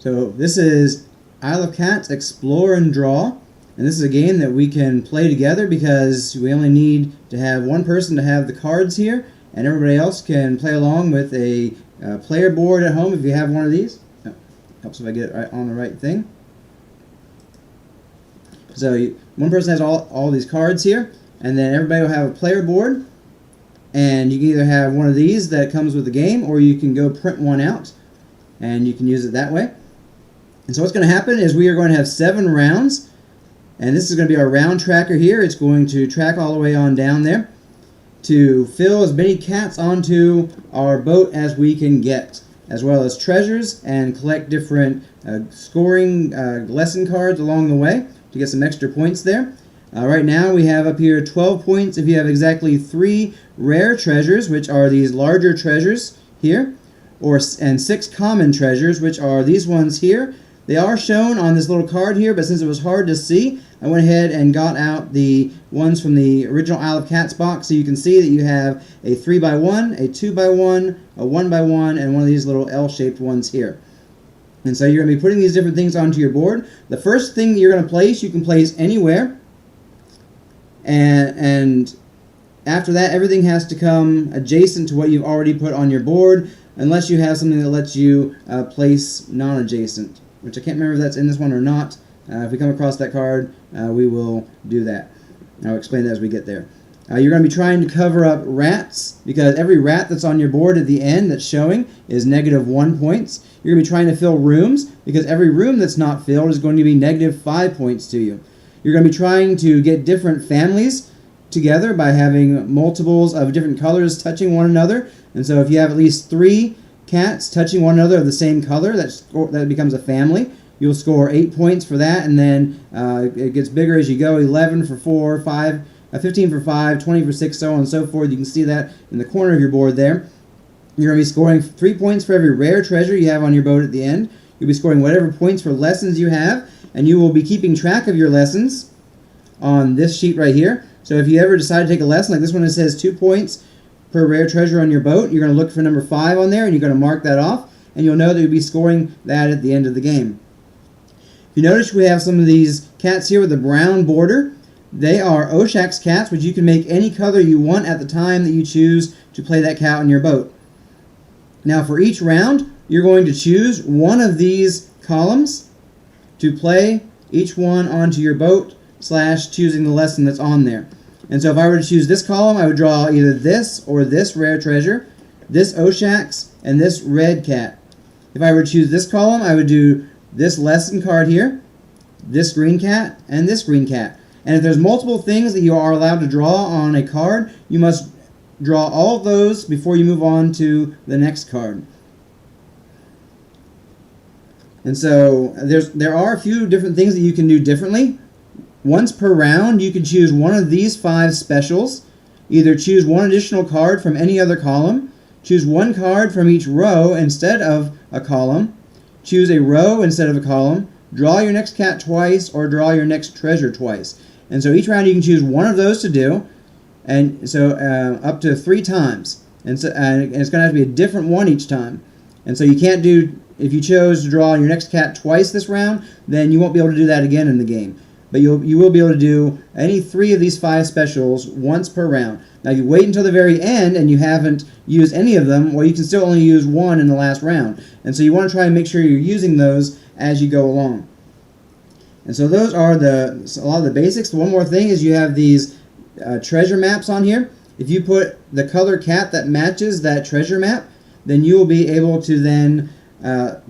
So this is Isle of Cats Explore and Draw, and this is a game that we can play together because we only need to have one person to have the cards here, and everybody else can play along with a player board at home if you have one of these. Oh, helps if I get it right on the right thing. So one person has all these cards here, and then everybody will have a player board, and you can either have one of these that comes with the game, or you can go print one out, and you can use it that way. And so what's going to happen is we are going to have 7 rounds, and this is going to be our round tracker here. It's going to track all the way on down there to fill as many cats onto our boat as we can get, as well as treasures, and collect different scoring lesson cards along the way to get some extra points there. Right now we have up here 12 points if you have exactly 3 rare treasures, which are these larger treasures here, and 6 common treasures, which are these ones here. They are shown on this little card here, but since it was hard to see, I went ahead and got out the ones from the original Isle of Cats box, so you can see that you have a 3x1, a 2x1, a 1x1, and one of these little L-shaped ones here. And so you're going to be putting these different things onto your board. The first thing that you're going to place, you can place anywhere, and after that, everything has to come adjacent to what you've already put on your board, unless you have something that lets you place non-adjacent, which I can't remember if that's in this one or not. If we come across that card, we will do that. I'll explain that as we get there. You're going to be trying to cover up rats, because every rat that's on your board at the end that's showing is -1 points. You're going to be trying to fill rooms, because every room that's not filled is going to be -5 points to you. You're going to be trying to get different families together by having multiples of different colors touching one another. And so if you have at least 3 cats touching one another of the same color, that becomes a family. You'll score 8 points for that, and then it gets bigger as you go. 11 for 4, 5, 15 for 5, 20 for 6, so on and so forth. You can see that in the corner of your board there. You're going to be scoring 3 points for every rare treasure you have on your boat at the end. You'll be scoring whatever points for lessons you have, and you will be keeping track of your lessons on this sheet right here. So if you ever decide to take a lesson, like this one, it says 2 points per rare treasure on your boat, you're going to look for number 5 on there, and you're going to mark that off, and you'll know that you'll be scoring that at the end of the game. If you notice, we have some of these cats here with a brown border. They are Oshak's cats, which you can make any color you want at the time that you choose to play that cat on your boat. Now for each round, you're going to choose one of these columns to play each one onto your boat / choosing the lesson that's on there. And so if I were to choose this column, I would draw either this or this rare treasure, this Oshak's, and this red cat. If I were to choose this column, I would do this lesson card here, this green cat, and this green cat. And if there's multiple things that you are allowed to draw on a card, you must draw all of those before you move on to the next card. And so there are a few different things that you can do differently. Once per round, you can choose one of these 5 specials. Either choose one additional card from any other column, choose one card from each row instead of a column, choose a row instead of a column, draw your next cat twice, or draw your next treasure twice. And so each round you can choose one of those to do, and so up to 3 times. And it's going to have to be a different one each time. And so you can't do, if you chose to draw your next cat twice this round, then you won't be able to do that again in the game. But you will be able to do any 3 of these 5 specials once per round. Now, if you wait until the very end and you haven't used any of them, well, you can still only use 1 in the last round. And so you want to try and make sure you're using those as you go along. And so those are a lot of the basics. One more thing is you have these treasure maps on here. If you put the color cat that matches that treasure map, then you will be able to then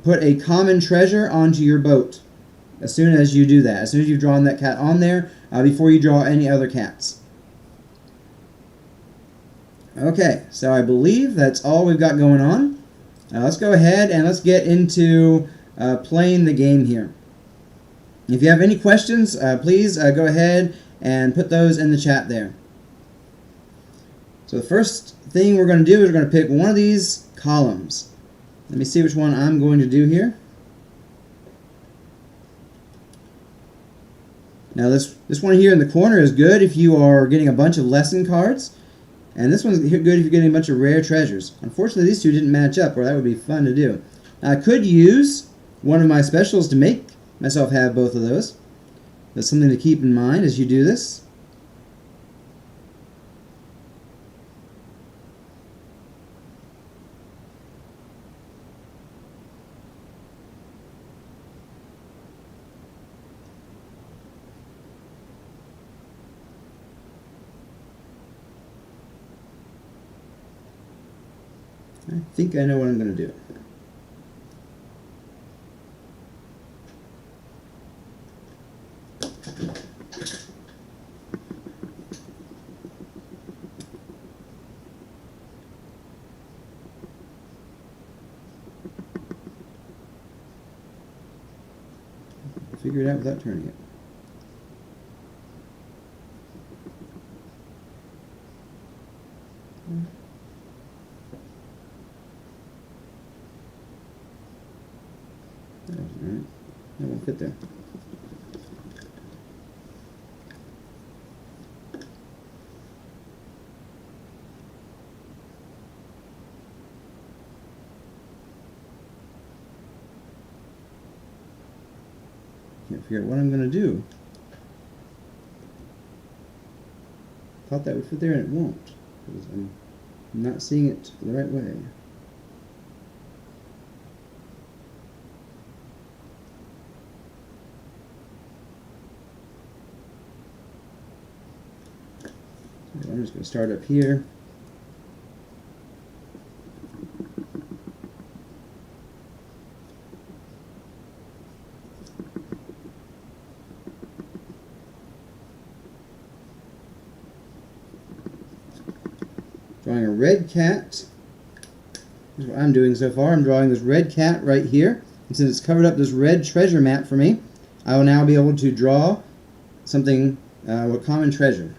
put a common treasure onto your boat. As soon as you do that, as soon as you've drawn that cat on there, before you draw any other cats. Okay, so I believe that's all we've got going on. Let's go ahead and let's get into playing the game here. If you have any questions, please go ahead and put those in the chat there. So the first thing we're going to do is we're going to pick one of these columns. Let me see which one I'm going to do here. Now this one here in the corner is good if you are getting a bunch of lesson cards, and this one's good if you're getting a bunch of rare treasures. Unfortunately, these two didn't match up, or that would be fun to do. Now, I could use one of my specials to make myself have both of those. That's something to keep in mind as you do this. I think I know what I'm going to do. Figure it out without turning it. That wasn't right. That won't fit there. Can't figure out what I'm going to do. Thought that would fit there and it won't, because I'm not seeing it the right way. So I'm just going to start up here. Drawing a red cat. Here's what I'm doing so far. I'm drawing this red cat right here. And since it's covered up this red treasure map for me, I will now be able to draw something, a common treasure.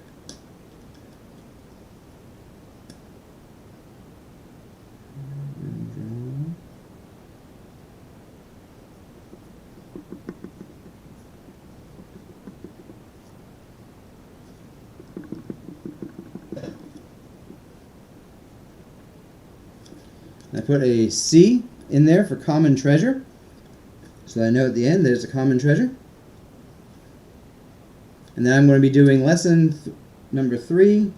I put a C in there for common treasure, so that I know at the end there's a common treasure. And then I'm going to be doing lesson number 3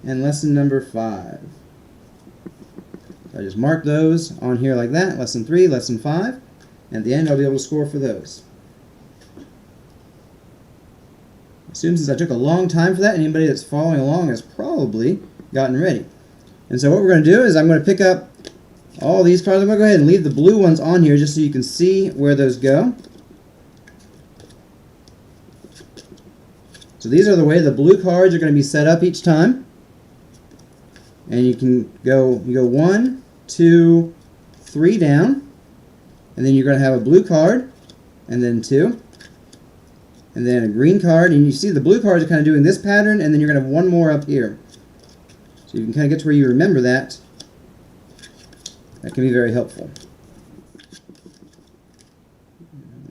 and lesson number 5. So I just mark those on here like that, lesson 3, lesson 5, and at the end I'll be able to score for those. I assume since I took a long time for that, anybody that's following along has probably gotten ready. And so what we're going to do is I'm going to pick up all these cards. I'm going to go ahead and leave the blue ones on here just so you can see where those go. So these are the way the blue cards are going to be set up each time. And you go 1, 2, 3 down. And then you're going to have a blue card, and then 2. And then a green card. And you see the blue cards are kind of doing this pattern, and then you're going to have one more up here. So you can kind of get to where you remember that. That can be very helpful.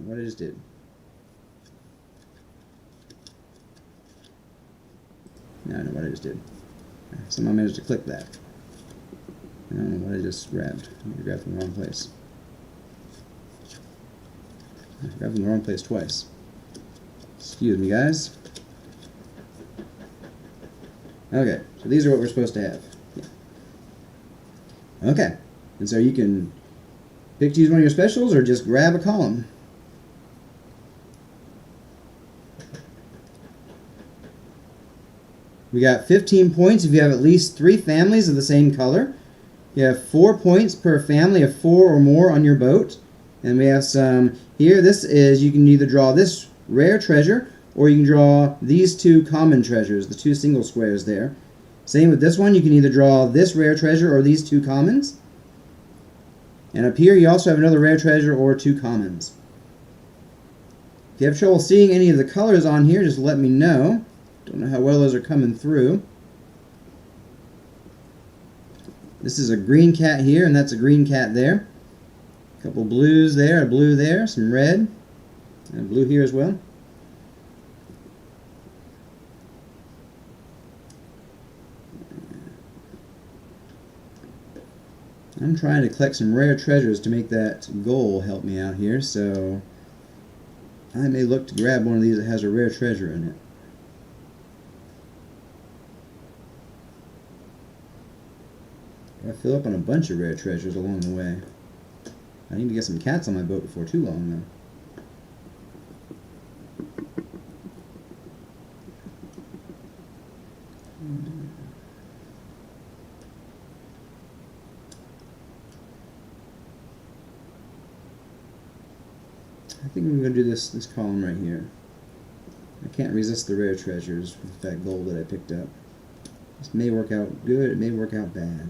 What I just did. Now I know what I just did. Somehow managed to click that. I don't know what I just grabbed. I grabbed from the wrong place. I grabbed from the wrong place twice. Excuse me, guys. Okay, so these are what we're supposed to have. Yeah. Okay. And so you can pick to use one of your specials or just grab a column. We got 15 points if you have at least 3 families of the same color. You have 4 points per family of 4 or more on your boat. And we have some here. This is, you can either draw this rare treasure or you can draw these 2 common treasures, the 2 single squares there. Same with this one. You can either draw this rare treasure or these 2 commons. And up here you also have another rare treasure or 2 commons. If you have trouble seeing any of the colors on here, just let me know. Don't know how well those are coming through. This is a green cat here, and that's a green cat there. A couple blues there, a blue there, some red, and a blue here as well. I'm trying to collect some rare treasures to make that goal help me out here, so I may look to grab one of these that has a rare treasure in it. I fill up on a bunch of rare treasures along the way. I need to get some cats on my boat before too long, though. I think I'm going to do this column right here. I can't resist the rare treasures with that gold that I picked up. This may work out good, it may work out bad.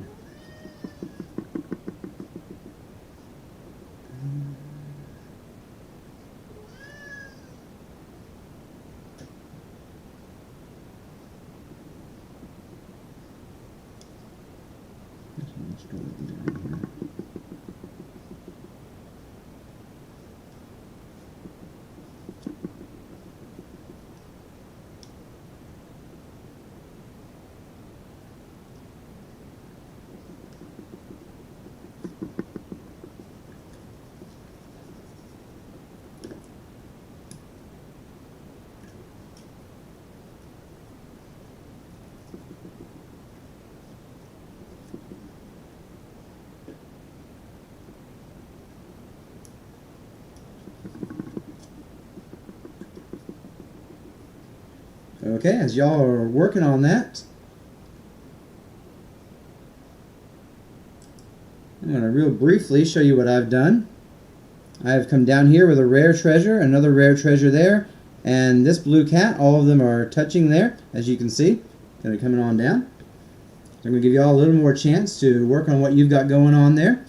Okay, as y'all are working on that, I'm going to real briefly show you what I've done. I've come down here with a rare treasure, another rare treasure there, and this blue cat, all of them are touching there, as you can see. Kind of coming on down. So I'm going to give you all a little more chance to work on what you've got going on there.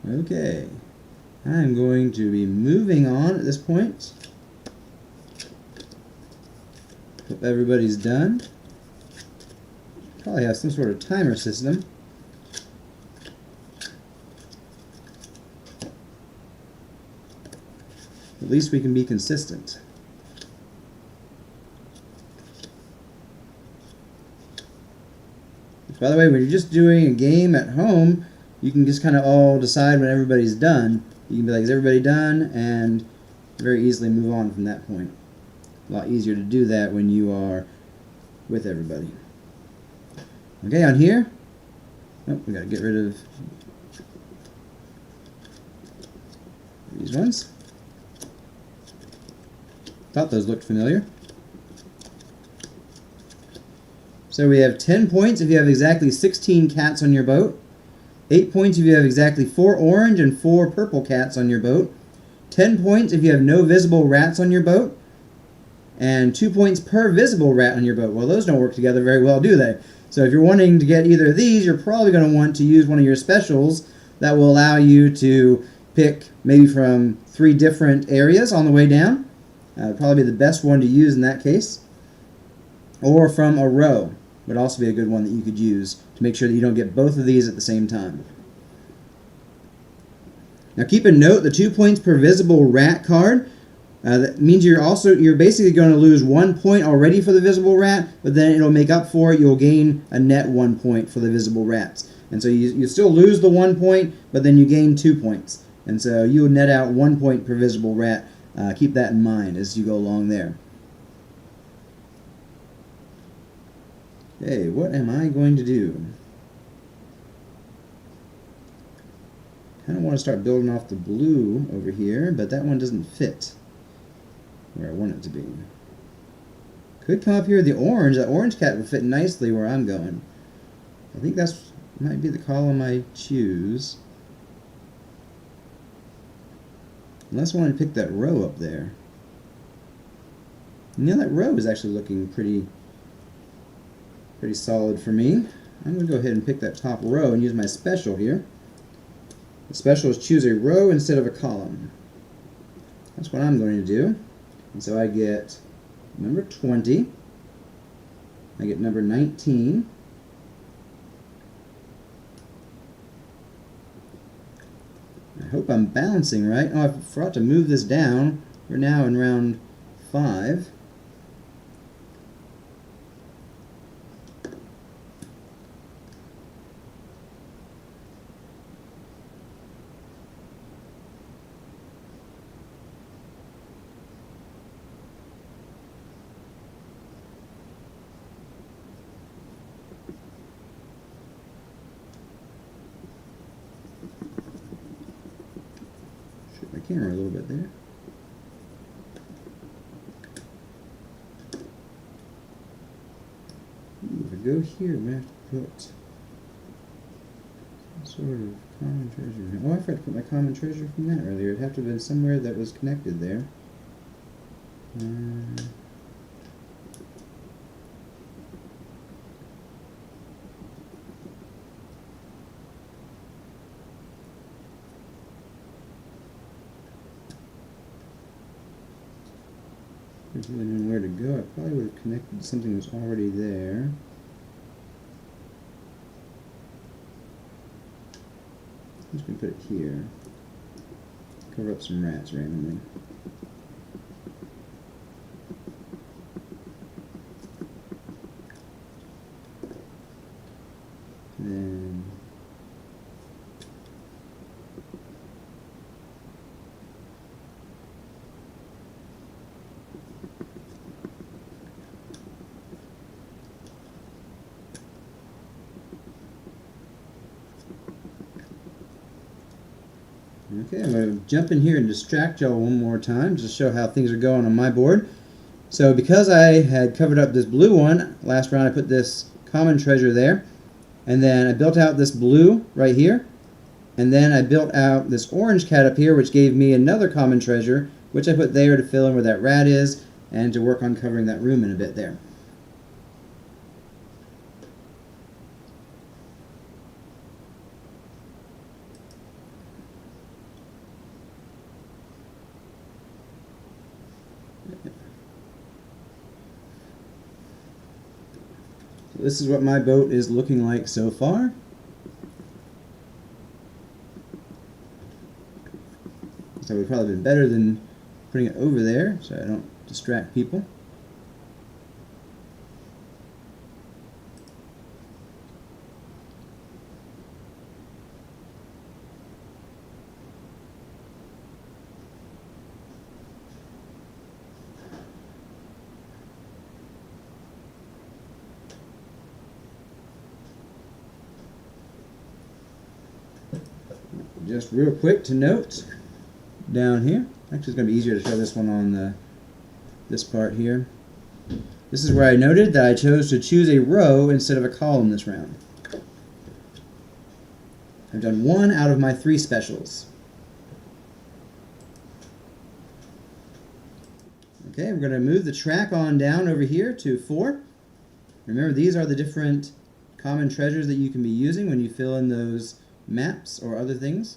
Okay, I'm going to be moving on at this point. Hope everybody's done. Probably have some sort of timer system. At least we can be consistent. By the way, when you're just doing a game at home, you can just kind of all decide when everybody's done. You can be like, is everybody done? And very easily move on from that point. A lot easier to do that when you are with everybody. Okay, on here, oh, we gotta get rid of these ones. Thought those looked familiar. So we have 10 points if you have exactly 16 cats on your boat. 8 points if you have exactly 4 orange and 4 purple cats on your boat. 10 points if you have no visible rats on your boat. And 2 points per visible rat on your boat. Well, those don't work together very well, do they? So if you're wanting to get either of these, you're probably going to want to use one of your specials that will allow you to pick maybe from 3 different areas on the way down. Probably the best one to use in that case. Or from a row would also be a good one that you could use to make sure that you don't get both of these at the same time. Now keep a note, the 2 points per visible rat card, that means you're basically going to lose 1 point already for the visible rat, but then it'll make up for it. You'll gain a net 1 point for the visible rats. And so you still lose the 1 point, but then you gain 2 points. And so you'll net out 1 point per visible rat. Keep that in mind as you go along there. Okay, what am I going to do? Kind of want to start building off the blue over here, but that one doesn't fit where I want it to be. Could come up here with the orange. That orange cat would fit nicely where I'm going. I think that's might be the column I choose. Unless I want to pick that row up there. You know, that row is actually looking pretty solid for me. I'm going to go ahead and pick that top row and use my special here. The special is choose a row instead of a column. That's what I'm going to do. And so I get number 20. I get number 19. I hope I'm balancing right. Oh, I forgot to move this down. We're now in round 5. Shoot my camera a little bit there. If I go here, I'm going to have to put some sort of common treasure. Oh, I forgot to put my common treasure from that earlier. It'd have to have been somewhere that was connected there. If I really knew where to go, I probably would have connected to something that was already there. I'm just going to put it here. Cover up some rats randomly. Then okay, I'm going to jump in here and distract y'all one more time just to show how things are going on my board. So because I had covered up this blue one, last round I put this common treasure there, and then I built out this blue right here, and then I built out this orange cat up here, which gave me another common treasure, which I put there to fill in where that rat is, and to work on covering that room in a bit there. This is what my boat is looking like so far. So it would probably been better than putting it over there so I don't distract people. Just real quick to note down here, actually it's going to be easier to show this one on this part here. This is where I noted that I chose to choose a row instead of a column this round. I've done 1 out of my 3 specials. Okay, we're going to move the track on down over here to 4. Remember, these are the different common treasures that you can be using when you fill in those maps or other things.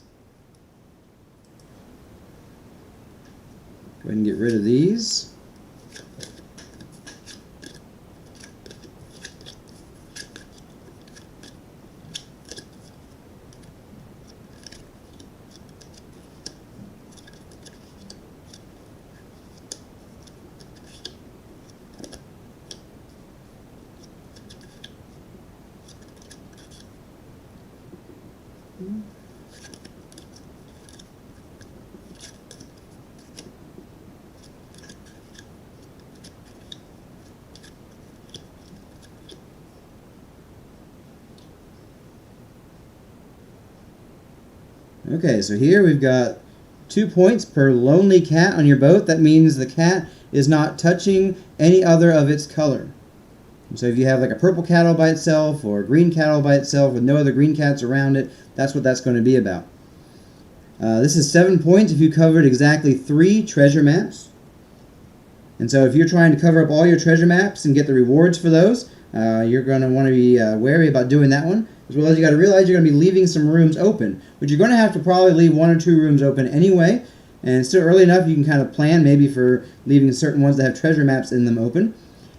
Go ahead and get rid of these. Okay, so here we've got 2 points per lonely cat on your boat. That means the cat is not touching any other of its color. So if you have like a purple cat all by itself or a green cat all by itself with no other green cats around it, that's what that's going to be about. This is 7 points if you covered exactly 3 treasure maps. And so if you're trying to cover up all your treasure maps and get the rewards for those, you're going to want to be wary about doing that one. As well as you got to realize you're going to be leaving some rooms open, but you're going to have to probably leave 1 or 2 rooms open anyway. And it's still early enough you can kind of plan maybe for leaving certain ones that have treasure maps in them open.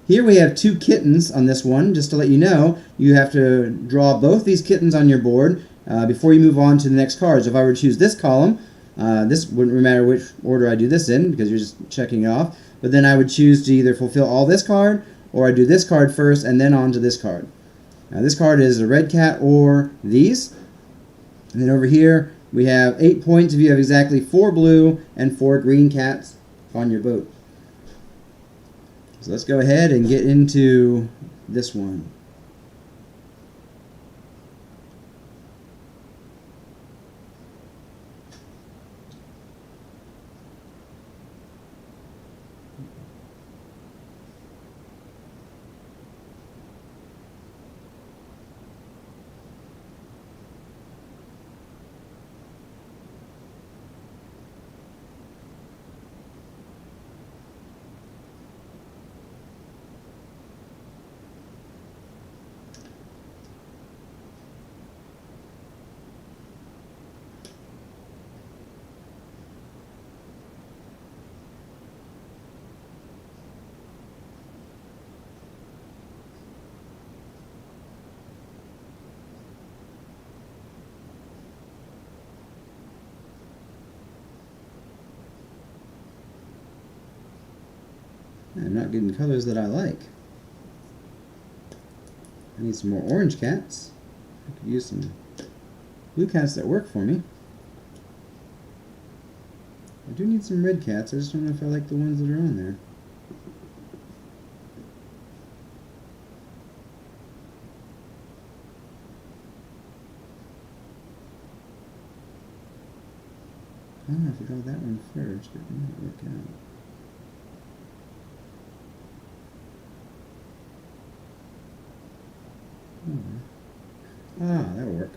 Here we have 2 kittens on this one. Just to let you know, you have to draw both these kittens on your board before you move on to the next card. So if I were to choose this column, this wouldn't matter which order I do this in because you're just checking it off. But then I would choose to either fulfill all this card or I do this card first and then on to this card. Now this card is a red cat or these. And then over here we have 8 points if you have exactly 4 blue and 4 green cats on your boat. So let's go ahead and get into this one. I'm not getting colors that I like. I need some more orange cats. I could use some blue cats that work for me. I do need some red cats. I just don't know if I like the ones that are on there. Oh, if I draw that one first, it might work out. Ah, that'll work.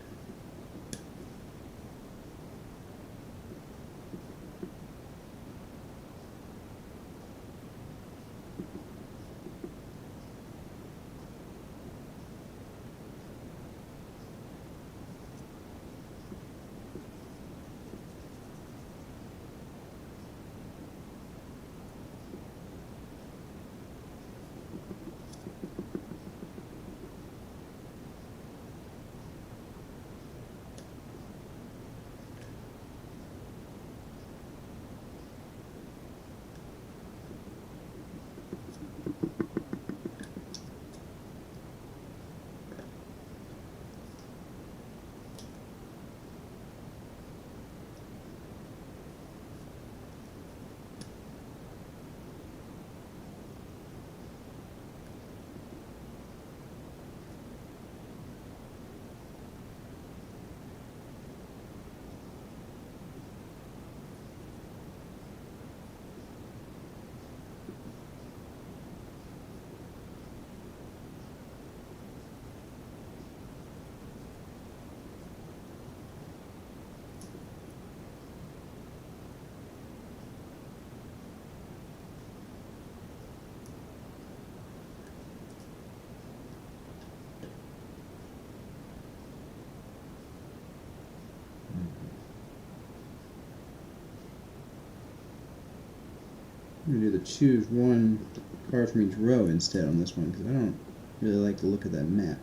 I'm going to do the choose one card from each row instead on this one because I don't really like the look of that map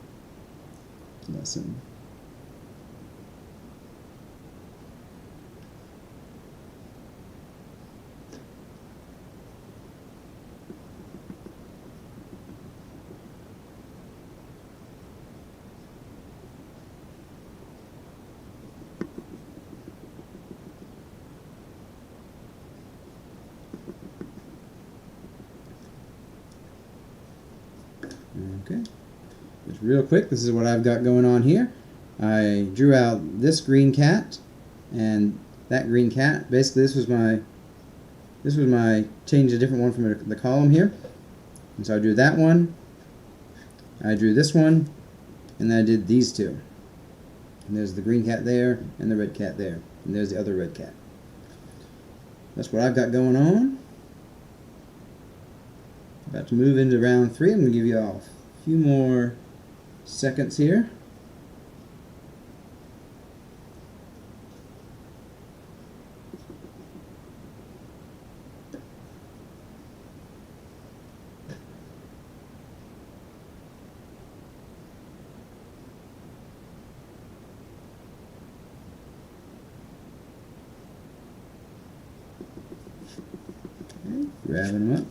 lesson. Okay, just real quick, this is what I've got going on here. I drew out this green cat, and that green cat. Basically, this was my change a different one from the column here. And so I drew that one, I drew this one, and then I did these two. And there's the green cat there, and the red cat there. And there's the other red cat. That's what I've got going on. About to move into round 3. I'm going to give you all a few more seconds here. Okay, grabbing them up.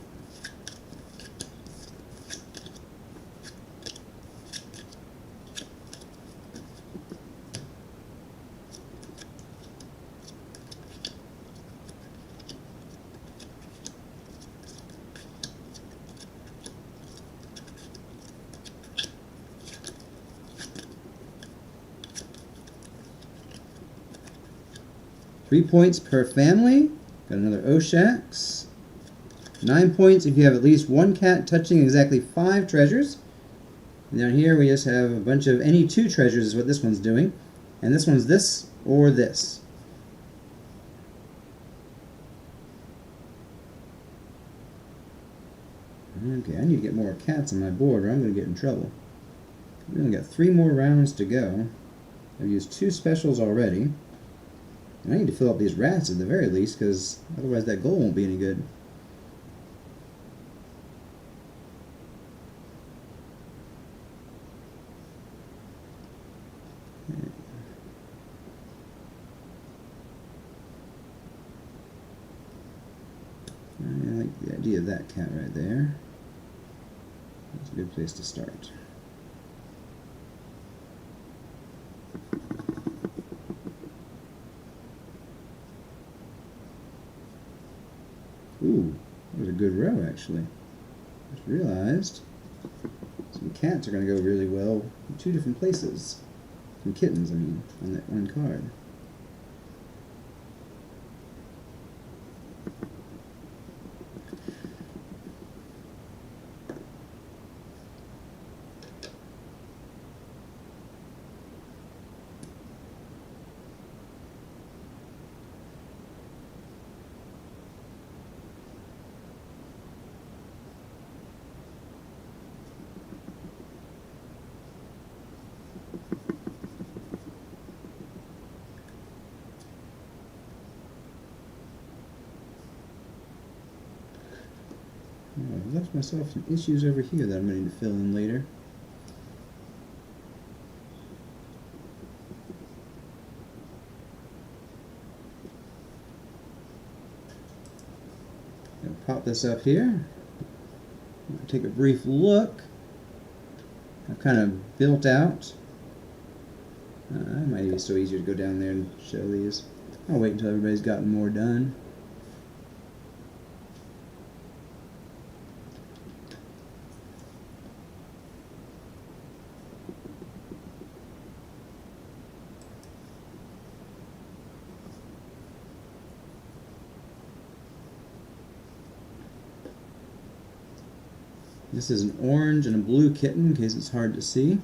Three points per family. Got another Oshax. 9 points if you have at least one cat touching exactly 5 treasures. And down here we just have a bunch of any 2 treasures is what this one's doing. And this one's this or this. Okay, I need to get more cats on my board or I'm going to get in trouble. We only got 3 more rounds to go. I've used 2 specials already. And I need to fill up these rats at the very least, because otherwise that goal won't be any good. I like the idea of that cat right there. That's a good place to start. Ooh, that was a good row actually. Just realized some cats are going to go really well in 2 different places. Some kittens, I mean, on that one card. I've left myself some issues over here that I'm going to need to fill in later. I'll pop this up here. Take a brief look. I've kind of built out. It might be so easier to go down there and show these. I'll wait until everybody's gotten more done. This is an orange and a blue kitten in case it's hard to see.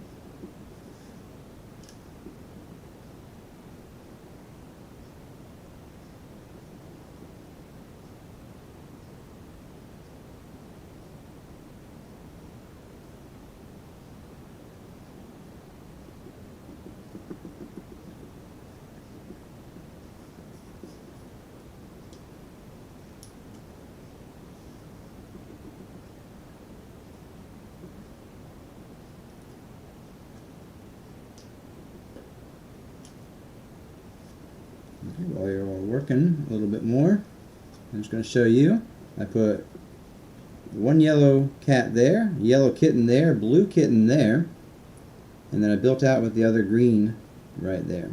Okay, while you're all working a little bit more, I'm just going to show you. I put one yellow cat there, yellow kitten there, blue kitten there, and then I built out with the other green right there.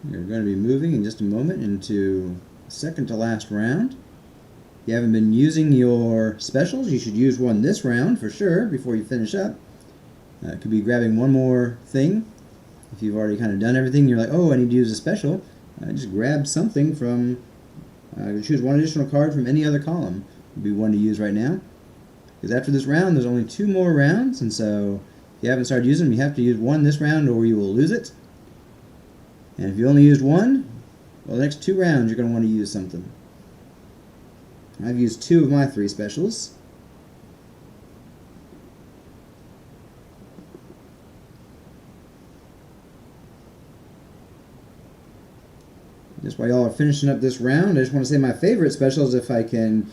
You're going to be moving in just a moment into the second to last round. If you haven't been using your specials, you should use one this round for sure before you finish up. It could be grabbing one more thing. If you've already kind of done everything, you're like, oh, I need to use a special. Just grab something from, choose one additional card from any other column. Would be one to use right now. Because after this round, there's only 2 more rounds, and so if you haven't started using them, you have to use one this round or you will lose it. And if you only used one, well, the next 2 rounds you're going to want to use something. I've used 2 of my 3 specials. Just while y'all are finishing up this round, I just want to say my favorite specials, if I can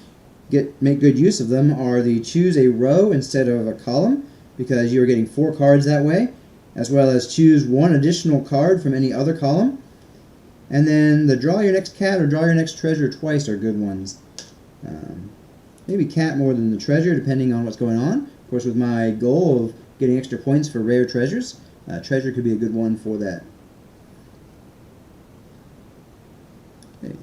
make good use of them, are the choose a row instead of a column, because you are getting 4 cards that way, as well as choose one additional card from any other column. And then the draw your next cat or draw your next treasure twice are good ones. Maybe cat more than the treasure, depending on what's going on. Of course, with my goal of getting extra points for rare treasures, treasure could be a good one for that. Okay.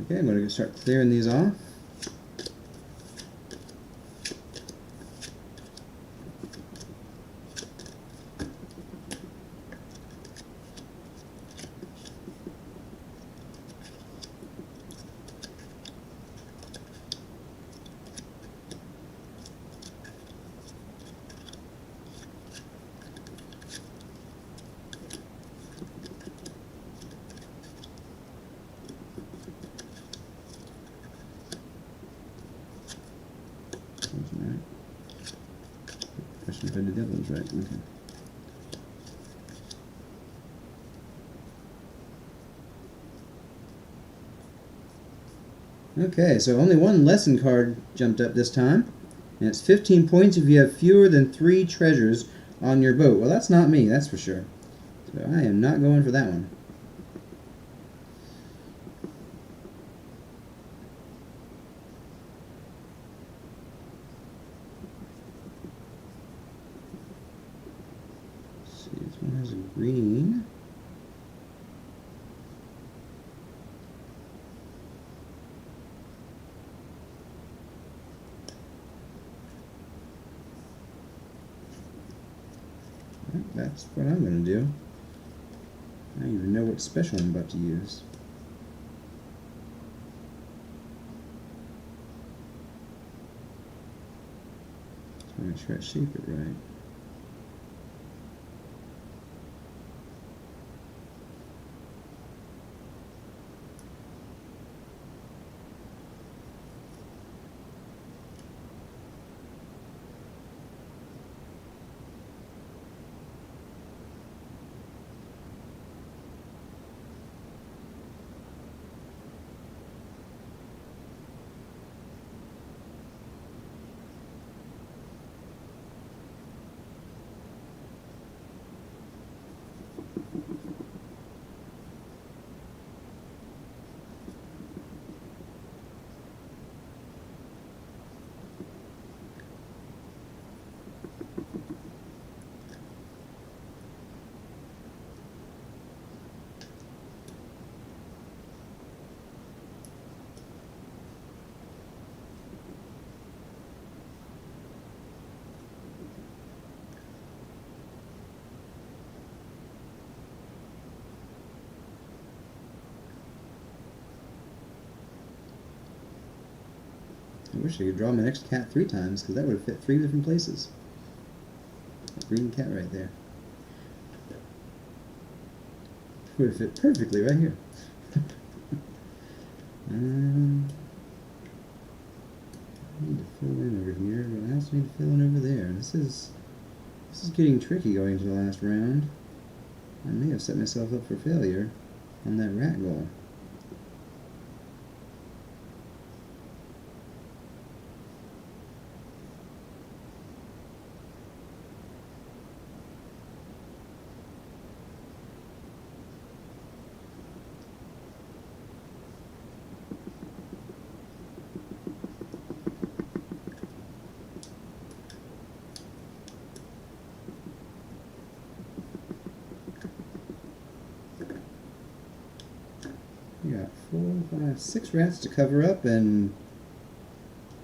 Okay, I'm going to start clearing these off. Right. Question if I did the other ones right. Okay. Okay, so only one lesson card jumped up this time, and it's 15 points if you have fewer than 3 treasures on your boat. Well, that's not me, that's for sure. So I am not going for that one. Let's see, this one has a green. That's what I'm going to do. I don't even know what special I'm about to use. So I'm going to try to shape it right. I wish I could draw my next cat 3 times, because that would have fit 3 different places. A green cat right there. Would have fit perfectly right here. I need to fill in over here, but I also need to fill in over there. This is getting tricky going to the last round. I may have set myself up for failure on that rat goal. We got 4, 5, 6 rats to cover up, and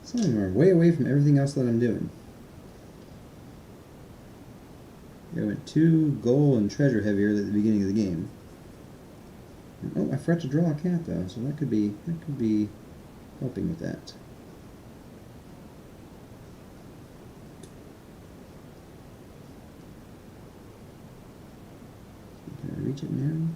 some of them are way away from everything else that I'm doing. I went too goal and treasure heavier at the beginning of the game. Oh, I forgot to draw a cat though, so that could be helping with that. Can I reach it now?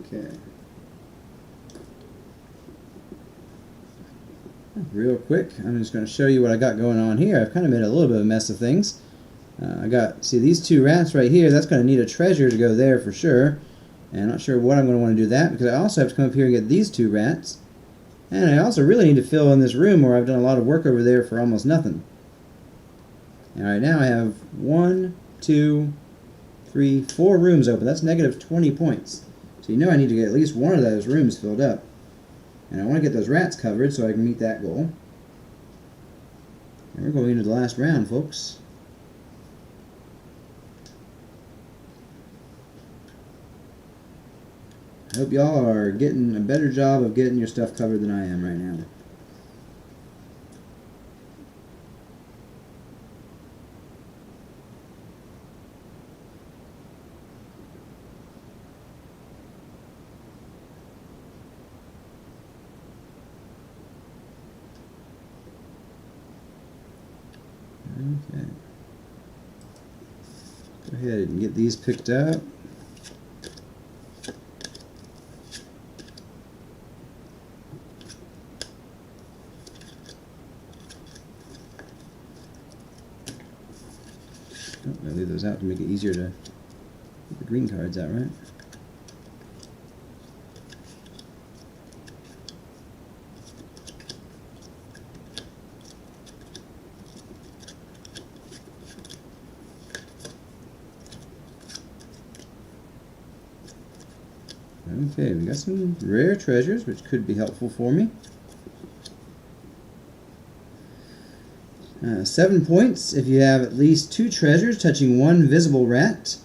Okay. Real quick, I'm just going to show you what I got going on here. I've kind of made a little bit of a mess of things. See these 2 rats right here, that's going to need a treasure to go there for sure. And I'm not sure what I'm going to want to do that, because I also have to come up here and get these 2 rats. And I also really need to fill in this room where I've done a lot of work over there for almost nothing. And right now I have 1, 2, 3, 4 rooms open. That's negative 20 points. So you know I need to get at least one of those rooms filled up. And I want to get those rats covered so I can meet that goal. And we're going into the last round, folks. I hope y'all are getting a better job of getting your stuff covered than I am right now. Okay. Go ahead and get these picked up. Oh, I'll leave those out to make it easier to get the green cards out, right? Okay, we got some rare treasures, which could be helpful for me. 7 points if you have at least 2 treasures touching 1 visible rat.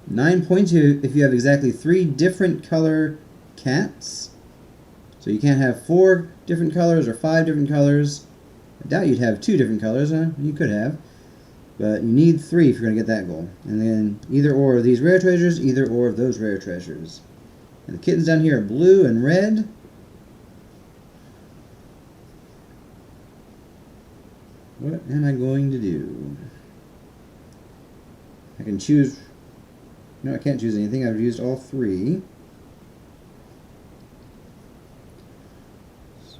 9 points if you have exactly 3 different color cats. So you can't have 4 different colors or 5 different colors. I doubt you'd have 2 different colors, huh? You could have. But you need 3 if you're going to get that goal. And then either or of these rare treasures, either or of those rare treasures. And the kittens down here are blue and red. What am I going to do? I can choose... No, I can't choose anything. I've used all 3.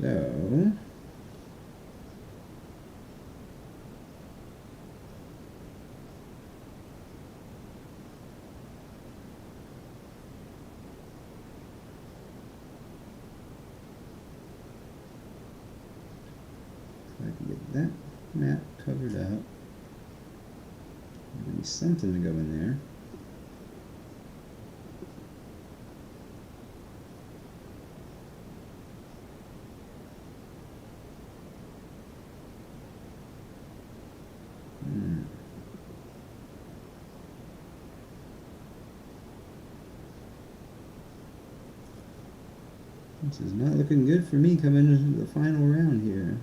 So... I can get that map covered up. Give me something to go in there. This is not looking good for me coming into the final round here.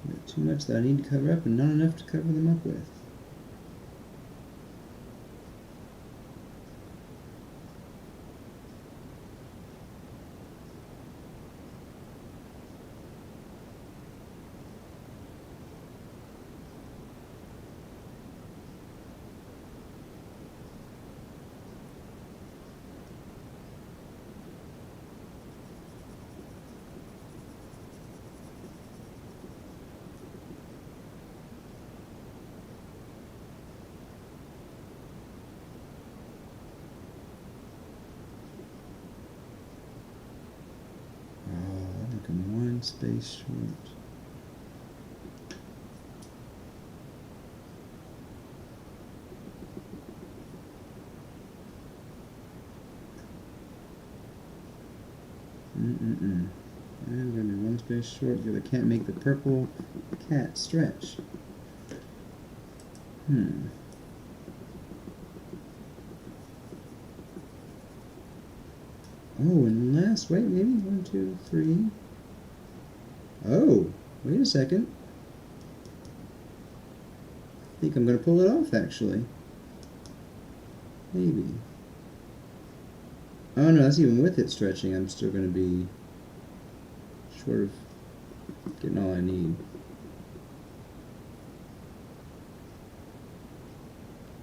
Got too much that I need to cover up and not enough to cover them up with. One space short. I'm going to be one space short because I can't make the purple cat stretch. Oh, and last, wait, maybe 1, 2, 3. Oh, wait a second. I think I'm going to pull it off, actually. Maybe. Oh no, that's even with it stretching. I'm still going to be short of getting all I need.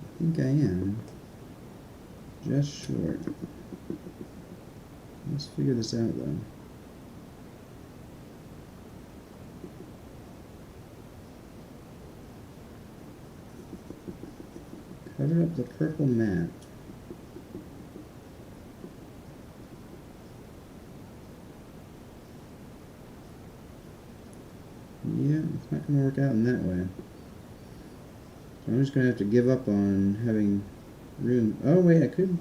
I think I am. Just short. Let's figure this out, though. Cover up the purple map. Yeah, it's not going to work out in that way. So I'm just going to have to give up on having room. Oh, wait, I could.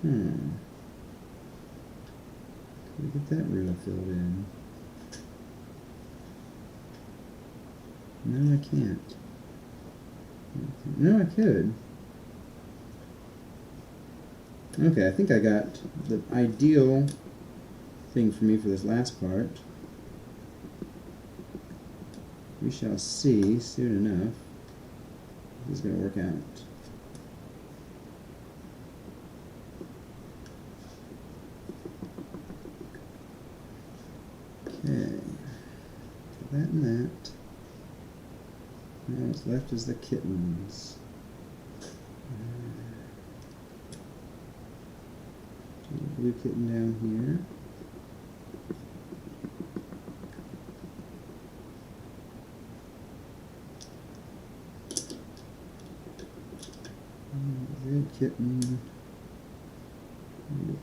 Can we get that room filled in? No, I can't. No, I could. Okay, I think I got the ideal thing for me for this last part. We shall see soon enough if this is going to work out. Okay, that and that. Now what's left is the kittens. Blue kitten down here. Red kitten.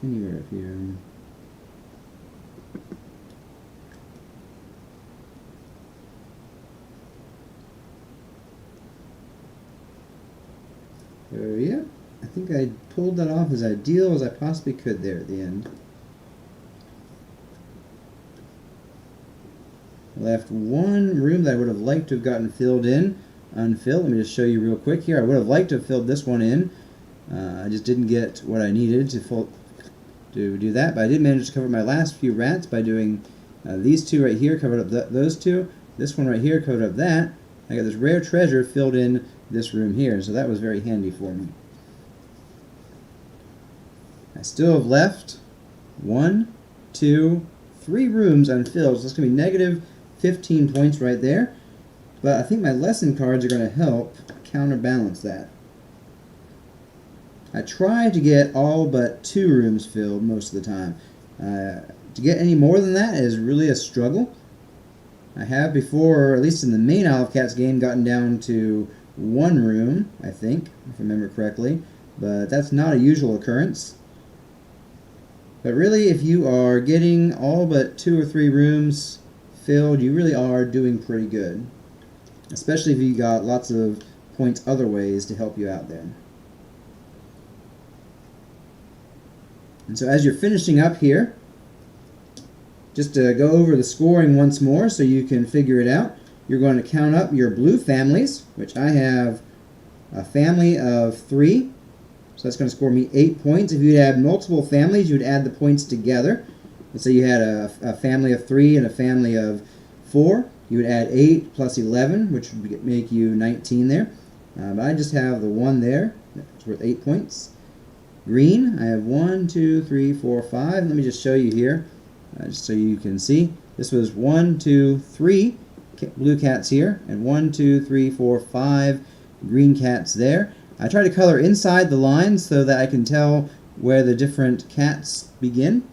Anywhere up here. Yeah, I think I pulled that off as ideal as I possibly could there at the end. Left one room that I would have liked to have gotten filled in, unfilled. Let me just show you real quick here. I would have liked to have filled this one in. I just didn't get what I needed to do that, but I did manage to cover my last few rats by doing these two right here, covered up those two. This one right here covered up that. I got this rare treasure filled in this room here, so that was very handy for me. I still have left 1, 2, 3 rooms unfilled, so that's going to be negative 15 points right there. But I think my lesson cards are going to help counterbalance that. I try to get all but 2 rooms filled most of the time. To get any more than that is really a struggle. I have before, or at least in the main Isle of Cats game, gotten down to 1 room, I think, if I remember correctly. But that's not a usual occurrence. But really, if you are getting all but 2 or 3 rooms filled, you really are doing pretty good. Especially if you got lots of points other ways to help you out there. And so as you're finishing up here, just to go over the scoring once more so you can figure it out, you're going to count up your blue families, which I have a family of 3. So that's going to score me 8 points. If you had multiple families, you would add the points together. Let's say you had a family of 3 and a family of 4. You would add 8 plus 11, which would make you 19 there. But I just have the 1 there. It's worth 8 points. Green, I have 1, 2, 3, 4, 5. Let me just show you here, just so you can see. This was 1, 2, 3 blue cats here, and 1, 2, 3, 4, 5 green cats there. I try to color inside the lines so that I can tell where the different cats begin.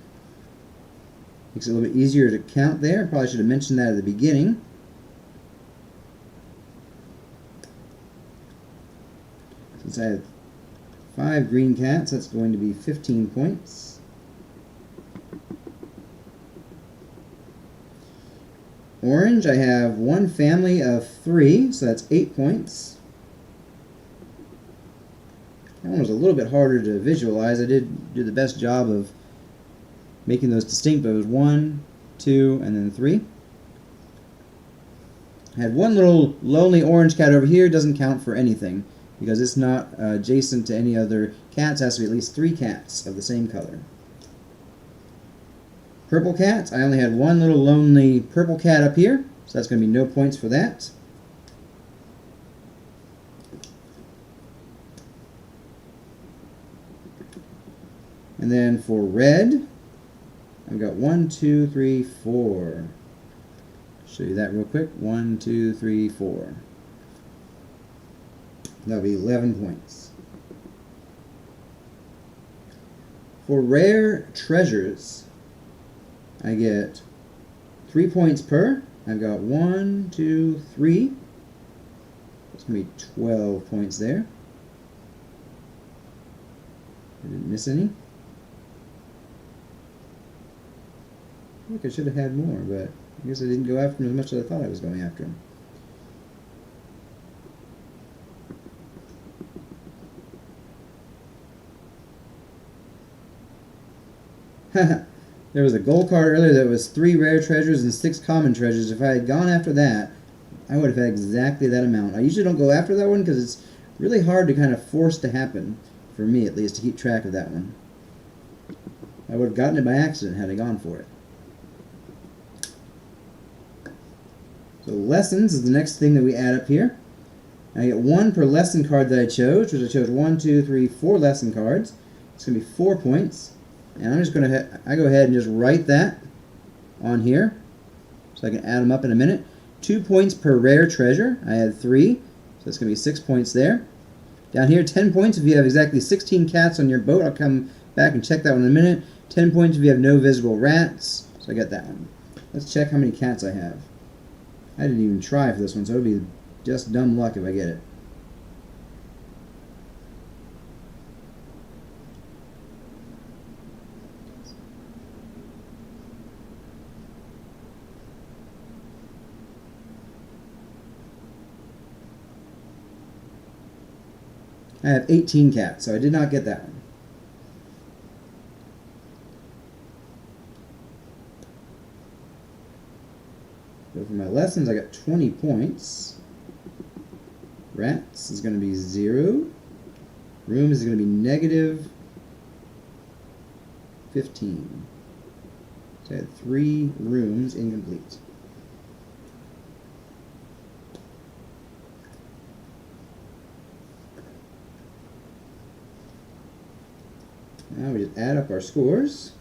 Makes it a little bit easier to count there. Probably should have mentioned that at the beginning. Since I have 5 green cats, that's going to be 15 points. Orange, I have 1 family of 3, so that's 8 points. That one was a little bit harder to visualize. I did do the best job of making those distinct, but it was 1, 2, and then 3. I had 1 little lonely orange cat over here. Doesn't count for anything because it's not adjacent to any other cats. It has to be at least 3 cats of the same color. Purple cat, I only had 1 little lonely purple cat up here, so that's going to be no points for that. And then for red, I've got 1, 2, 3, 4. Show you that real quick. 1, 2, 3, 4. That'll be 11 points. For rare treasures, I get 3 points per. I've got 1, 2, 3. That's going to be 12 points there. I didn't miss any. I think I should have had more, but I guess I didn't go after them as much as I thought I was going after them. There was a gold card earlier that was 3 rare treasures and 6 common treasures. If I had gone after that, I would have had exactly that amount. I usually don't go after that one because it's really hard to kind of force to happen, for me at least, to keep track of that one. I would have gotten it by accident had I gone for it. So lessons is the next thing that we add up here. I get 1 per lesson card that I chose, which I chose 1, 2, 3, 4 lesson cards. It's going to be 4 points. And I'm just going to go ahead and just write that on here so I can add them up in a minute. 2 points per rare treasure. I had 3, so that's going to be 6 points there. Down here, 10 points if you have exactly 16 cats on your boat. I'll come back and check that one in a minute. 10 points if you have no visible rats. So I got that one. Let's check how many cats I have. I didn't even try for this one, so it would be just dumb luck if I get it. I have 18 cats, so I did not get that one. So for my lessons, I got 20 points. Rats is going to be 0. Rooms is going to be negative 15. So I had 3 rooms incomplete. Now we just add up our scores.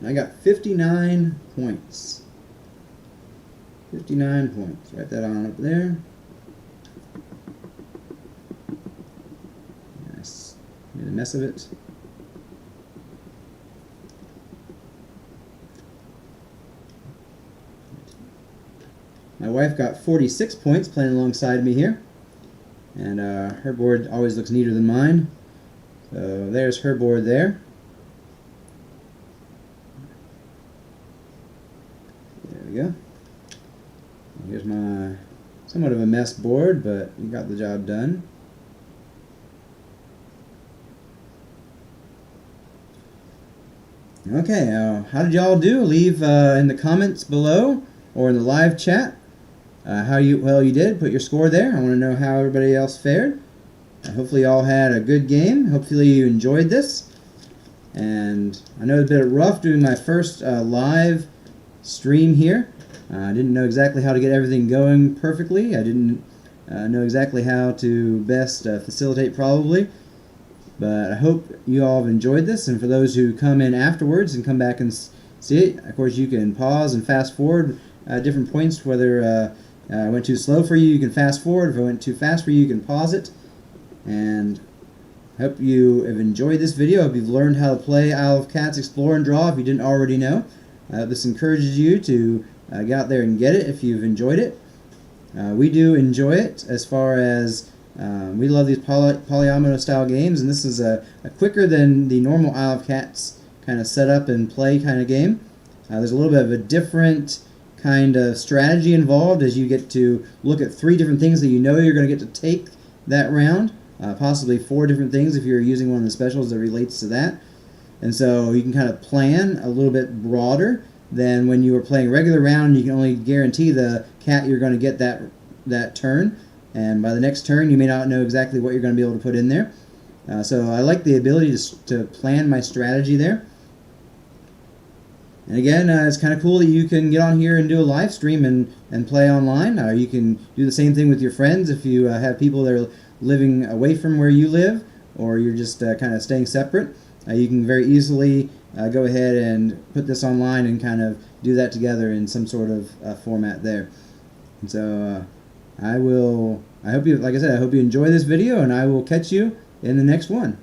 I got 59 points. 59 points. Write that on up there. Nice. Made a mess of it. My wife got 46 points playing alongside me here. And her board always looks neater than mine. So there's her board there. There we go. Here's my somewhat of a mess board, but we got the job done. Okay, how did y'all do? Leave in the comments below or in the live chat how well you did. Put your score there. I want to know how everybody else fared. Hopefully y'all had a good game. Hopefully you enjoyed this. And I know it's a bit rough doing my first live stream here. I didn't know exactly how to get everything going perfectly. I didn't know exactly how to best facilitate probably. But I hope you all have enjoyed this, and for those who come in afterwards and come back and see it, of course you can pause and fast forward different points. Whether I went too slow for you, you can fast forward. If I went too fast for you, you can pause it. And I hope you have enjoyed this video. I hope you've learned how to play Isle of Cats Explore and Draw if you didn't already know. This encourages you to get out there and get it if you've enjoyed it. We do enjoy it as far as we love these polyomino style games, and this is a quicker than the normal Isle of Cats kind of setup and play kind of game. There's a little bit of a different kind of strategy involved as you get to look at 3 different things that you know you're going to get to take that round, possibly 4 different things if you're using one of the specials that relates to that. And so you can kind of plan a little bit broader than when you were playing a regular round. You can only guarantee the cat you're going to get that turn. And by the next turn, you may not know exactly what you're going to be able to put in there. So I like the ability to plan my strategy there. And again, it's kind of cool that you can get on here and do a live stream and play online. You can do the same thing with your friends if you have people that are living away from where you live, or you're just kind of staying separate. You can very easily go ahead and put this online and kind of do that together in some sort of format there. And so I hope you, like I said, I hope you enjoy this video, and I will catch you in the next one.